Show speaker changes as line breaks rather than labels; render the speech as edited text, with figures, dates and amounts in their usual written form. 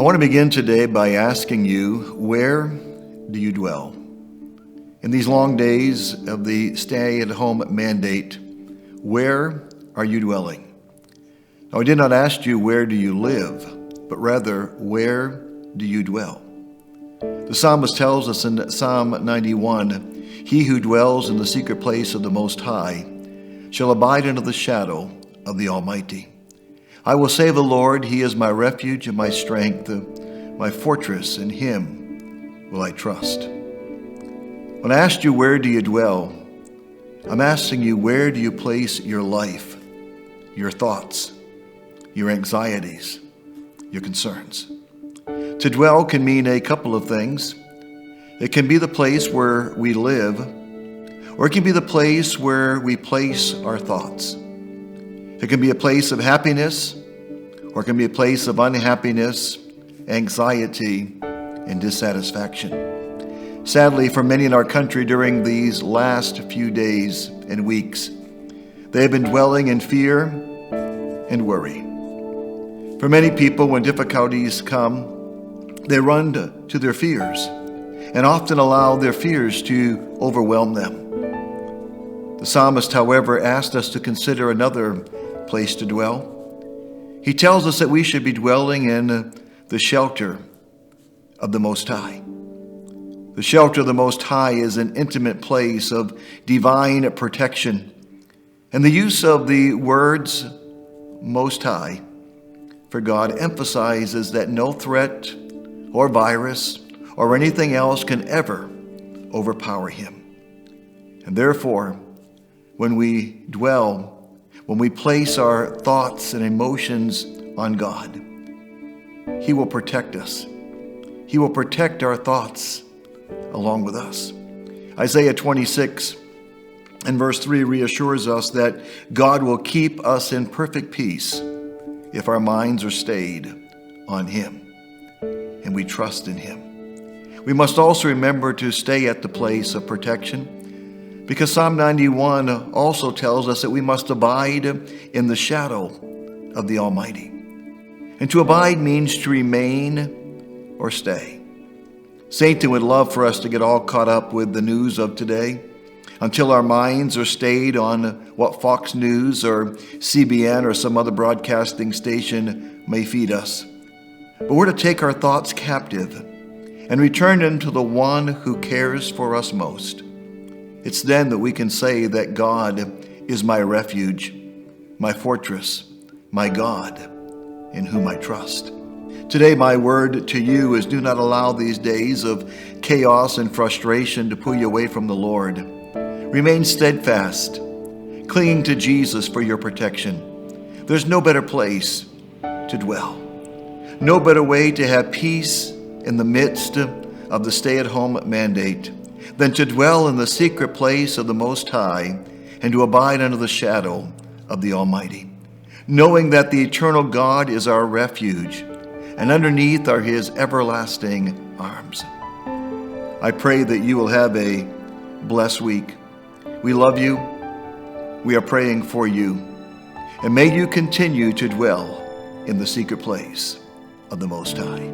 I want to begin today by asking you, where do you dwell? In these long days of the stay-at-home mandate, where are you dwelling? Now, I did not ask you, where do you live, but rather, where do you dwell? The psalmist tells us in Psalm 91, "He who dwells in the secret place of the Most High shall abide under the shadow of the Almighty. I will say of the Lord, He is my refuge and my strength, my fortress, in Him will I trust." When I asked you, where do you dwell, I'm asking you, where do you place your life, your thoughts, your anxieties, your concerns? To dwell can mean a couple of things. It can be the place where we live, or it can be the place where we place our thoughts. It can be a place of happiness, or it can be a place of unhappiness, anxiety, and dissatisfaction. Sadly, for many in our country during these last few days and weeks, they have been dwelling in fear and worry. For many people, when difficulties come, they run to their fears and often allow their fears to overwhelm them. The psalmist, however, asked us to consider another place to dwell. He tells us that we should be dwelling in the shelter of the Most High. The shelter of the Most High is an intimate place of divine protection. And the use of the words Most High for God emphasizes that no threat or virus or anything else can ever overpower Him. And therefore, when we dwell, when we place our thoughts and emotions on God, He will protect us. He will protect our thoughts along with us. Isaiah 26 and verse 3 reassures us that God will keep us in perfect peace if our minds are stayed on Him and we trust in Him. We must also remember to stay at the place of protection, because Psalm 91 also tells us that we must abide in the shadow of the Almighty. And to abide means to remain or stay. Satan would love for us to get all caught up with the news of today until our minds are stayed on what Fox News or CBN or some other broadcasting station may feed us. But we're to take our thoughts captive and return them to the one who cares for us most. It's then that we can say that God is my refuge, my fortress, my God, in whom I trust. Today, my word to you is, do not allow these days of chaos and frustration to pull you away from the Lord. Remain steadfast, clinging to Jesus for your protection. There's no better place to dwell, no better way to have peace in the midst of the stay-at-home mandate than to dwell in the secret place of the Most High and to abide under the shadow of the Almighty, knowing that the eternal God is our refuge, and underneath are His everlasting arms. I pray that you will have a blessed week. We love you. We are praying for you. And may you continue to dwell in the secret place of the Most High.